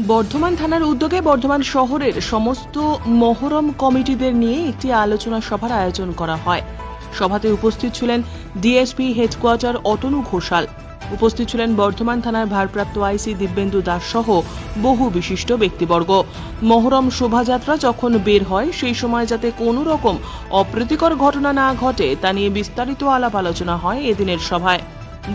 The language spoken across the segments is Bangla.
বর্ধমান থানার উদ্যোগে বর্ধমান শহরের সমস্ত মহরম কমিটিদের নিয়ে একটি আলোচনা সভার আয়োজন করা হয়। সভাতে উপস্থিত ছিলেন ডিএসপি হেডকোয়ার্টার অতনু ঘোষাল, উপস্থিত ছিলেন বর্ধমান থানার ভারপ্রাপ্ত আইসি দিব্যেন্দু দাস সহ বহু বিশিষ্ট ব্যক্তিবর্গ। মহরম শোভাযাত্রা যখন বের হয় সেই সময় যাতে কোনো রকম অপ্রীতিকর ঘটনা না ঘটে তা নিয়ে বিস্তারিত আলাপ আলোচনা হয় এদিনের সভায়।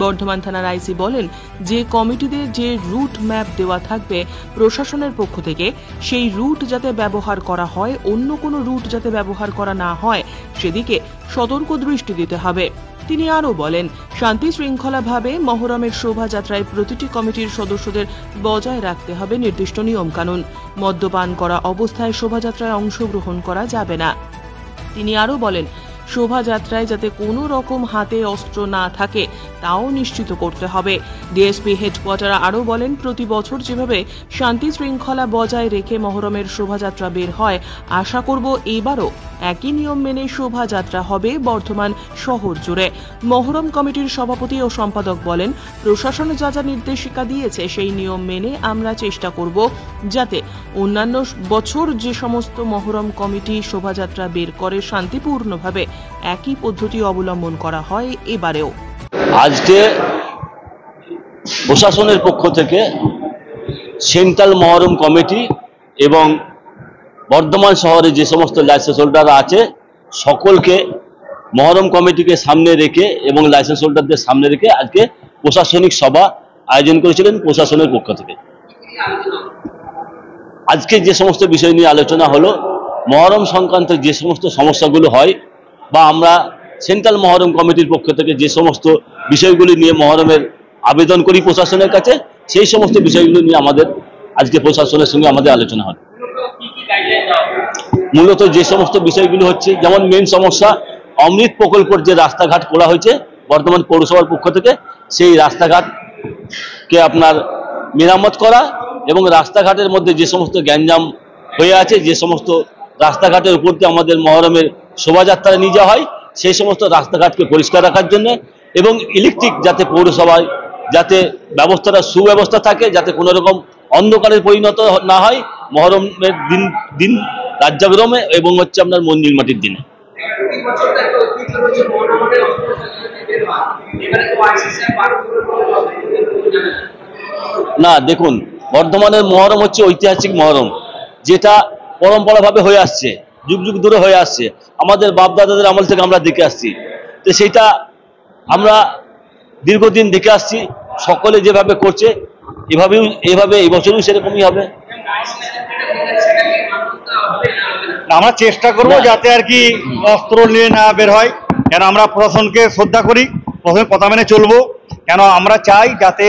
বর্ধমান থানার আইসি বলেন, যে কমিটিদের যে রুট ম্যাপ দেওয়া থাকবে প্রশাসনের পক্ষ থেকে সেই রুট যাতে ব্যবহার করা হয়, অন্য কোনো রুট যাতে ব্যবহার করা না হয় সেদিকে সতর্ক দৃষ্টি দিতে হবে। তিনি আরও বলেন, শান্তি শৃঙ্খলাভাবে মহরমের শোভাযাত্রায় প্রতিটি কমিটির সদস্যদের বজায় রাখতে হবে নির্দিষ্ট নিয়মকানুন। মদ্যপান করা অবস্থায় শোভাযাত্রায় অংশগ্রহণ করা যাবে না। তিনি আরও বলেন, শোভাযাত্রায় যাতে কোনো রকম হাতে অস্ত্র না থাকে তাও নিশ্চিত করতে হবে। ডিএসপি হেডকোয়ার্টার আরও বলেন, প্রতি বছর যেভাবে শান্তি শৃঙ্খলা বজায় রেখে মহরমের শোভাযাত্রা বের হয়, আশা করব এবারও একই নিয়ম মেনে শোভাযাত্রা হবে বর্ধমান শহর জুড়ে। মহরম কমিটির সভাপতি ও সম্পাদক বলেন, প্রশাসন যা যা নির্দেশিকা দিয়েছে সেই নিয়ম মেনে আমরা চেষ্টা করব যাতে অন্যান্য বছর যে সমস্ত মহরম কমিটি শোভাযাত্রা বের করে শান্তিপূর্ণভাবে একই পদ্ধতি অবলম্বন করা হয় এবারেও। আজকে প্রশাসনের পক্ষ থেকে সেন্ট্রাল মহরম কমিটি এবং বর্ধমান শহরে যে সমস্ত লাইসেন্স হোল্ডাররা আছে সকলকে মহরম কমিটিকে সামনে রেখে এবং লাইসেন্স হোল্ডারদের সামনে রেখে আজকে প্রশাসনিক সভা আয়োজন করেছিলেন প্রশাসনের পক্ষ থেকে। আজকে যে সমস্ত বিষয় নিয়ে আলোচনা হলো, মহরম সংক্রান্ত যে সমস্ত সমস্যাগুলো হয় বা আমরা সেন্ট্রাল মহরম কমিটির পক্ষ থেকে যে সমস্ত বিষয়গুলি নিয়ে মহরমের আবেদন করি প্রশাসনের কাছে, সেই সমস্ত বিষয়গুলো নিয়ে আমাদের আজকে প্রশাসনের সঙ্গে আমাদের আলোচনা হয়। মূলত যে সমস্ত বিষয়গুলো হচ্ছে, যেমন মেন সমস্যা অমৃত প্রকল্পের যে রাস্তাঘাট করা হয়েছে বর্ধমান পৌরসভার পক্ষ থেকে, সেই রাস্তাঘাটকে আপনার মেরামত করা এবং রাস্তাঘাটের মধ্যে যে সমস্ত গ্যাঞ্জাম হয়ে আছে, যে সমস্ত রাস্তাঘাটের উপর দিয়ে আমাদের মহরমের শোভাযাত্রা নিয়ে যাওয়া হয়, সেই সমস্ত রাস্তাঘাটকে পরিষ্কার রাখার জন্য এবং ইলেকট্রিক যাতে পৌরসভায় যাতে ব্যবস্থাটা সুব্যবস্থা থাকে, যাতে কোনো রকম অন্ধকারের পরিণত না হয় মহরমের দিন রাত জাগরমে এবং হচ্ছে আপনার মন্দির মাটির দিনে। না দেখুন, বর্ধমানের মহরম হচ্ছে ঐতিহাসিক মহরম, যেটা পরম্পরাভাবে হয়ে আসছে, যুগ যুগ ধরে হয়ে আসছে, আমাদের বাপদাদাদের আমল থেকে আমরা দেখে আসছি। তো সেইটা আমরা দীর্ঘদিন দেখে আসছি, সকলে যেভাবে করছে এভাবে এই বছরও সেরকমই হবে। আমরা চেষ্টা করবো যাতে আর কি অস্ত্র নিয়ে না বের হয়, কেন আমরা প্রশাসনকে শ্রদ্ধা করি, প্রশাসনের কথা মেনে চলবো। কেন আমরা চাই যাতে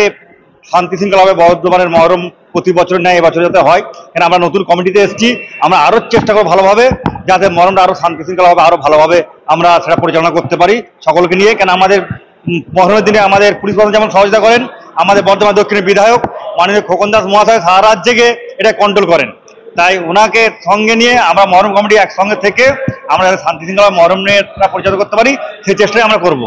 শান্তি শৃঙ্খলাভাবে বর্ধমানের মহরম প্রতি বছর নেয় এবছর যাতে হয়। কেন আমরা নতুন কমিটিতে এসেছি, আমরা আরও চেষ্টা করবো ভালোভাবে যাতে মহরমটা আরও শান্তি শৃঙ্খলাভাবে আরও ভালোভাবে আমরা সেটা পরিচালনা করতে পারি সকলকে নিয়ে। কেন আমাদের মহরমের দিনে আমাদের পুলিশ প্রশাসন যেমন সহযোগিতা করেন, আমাদের বর্ধমান দক্ষিণের বিধায়ক মাননীয় খোকন দাস মহাশয় সারা রাত জেগে এটা কন্ট্রোল করেন। তাই ওনাকে সঙ্গে নিয়ে আমরা মহরম কমিটি একসঙ্গে থেকে আমরা যাতে শান্তি শৃঙ্খলা মহরমটা পরিচালনা করতে পারি সেই চেষ্টাই আমরা করব।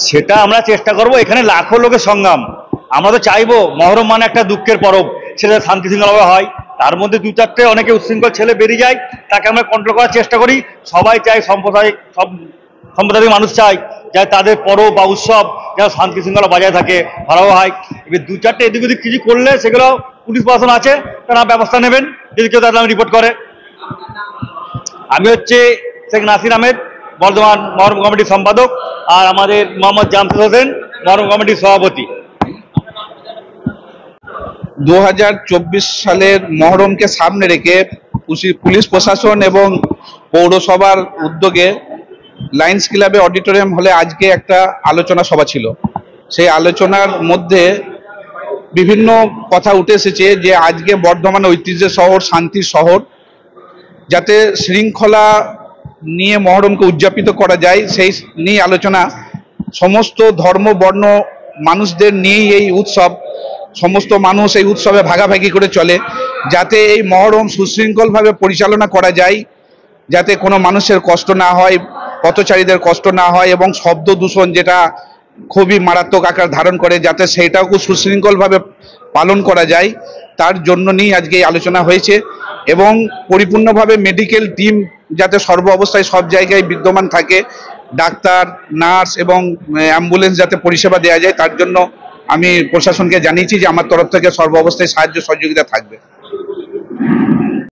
সেটা আমরা চেষ্টা করব। এখানে লাখো লোকের সংগ্রাম, আমরা তো চাইবো মহরম মানে একটা দুঃখের পরব, সেটা শান্তি শৃঙ্খলাভাবে হয়। তার মধ্যে দু চারটে অনেকে উচ্ছৃঙ্খল ছেলে বেরিয়ে যায়, তাকে আমরা কন্ট্রোল করার চেষ্টা করি। সবাই চাই সব সম্প্রদায়ের মানুষ চাই যাতে তাদের পরব বা উৎসব যেন শান্তি শৃঙ্খলা বজায় থাকে, ভালো হয়। এবার দু চারটে এদিক ওদিক কিছু করলে সেগুলো পুলিশ প্রশাসন আছে, তারা ব্যবস্থা নেবেন যদি কেউ তাদের রিপোর্ট করে। আমি হচ্ছে শেখ নাসির আহমেদ, বর্ধমান মহরম কমিটির সম্পাদক, আর আমাদের মোহাম্মদ জামশেদ হোসেন মহরম কমিটির সভাপতি। 2024 সালের মহরমকে সামনে রেখে পুলিশ প্রশাসন এবং পৌরসভার উদ্যোগে লায়ন্স ক্লাবে অডিটোরিয়াম হলে আজকে একটা আলোচনা সভা ছিল। সেই আলোচনার মধ্যে বিভিন্ন কথা উঠে এসেছে যে আজকে বর্ধমান ঐতিহ্যের শহর, শান্তির শহর, যাতে শৃঙ্খলা নিয়ে মহরমকে উদযাপিত করা যায় সেই নিয়ে আলোচনা। সমস্ত ধর্ম বর্ণ মানুষদের নিয়েই এই উৎসব, সমস্ত মানুষ এই উৎসবে ভাগাভাগি করে চলে, যাতে এই মহরম সুশৃঙ্খলভাবে পরিচালনা করা যায়, যাতে কোনো মানুষের কষ্ট না হয়, পথচারীদের কষ্ট না হয় এবং শব্দ দূষণ যেটা খুবই মারাত্মক আকার ধারণ করে, যাতে সেইটাও খুব সুশৃঙ্খলভাবে পালন করা যায় তার জন্য নিয়ে আজকে এই আলোচনা হয়েছে। এবং পরিপূর্ণভাবে মেডিকেল টিম যাতে সর্ব অবস্থায় সব জায়গায় বিদ্যমান থাকে, ডাক্তার, নার্স এবং অ্যাম্বুলেন্স যাতে পরিষেবা দেওয়া যায়, তার জন্য আমি প্রশাসনকে জানিয়েছি যে আমার তরফ থেকে সর্ব অবস্থায় সাহায্য সহযোগিতা থাকবে।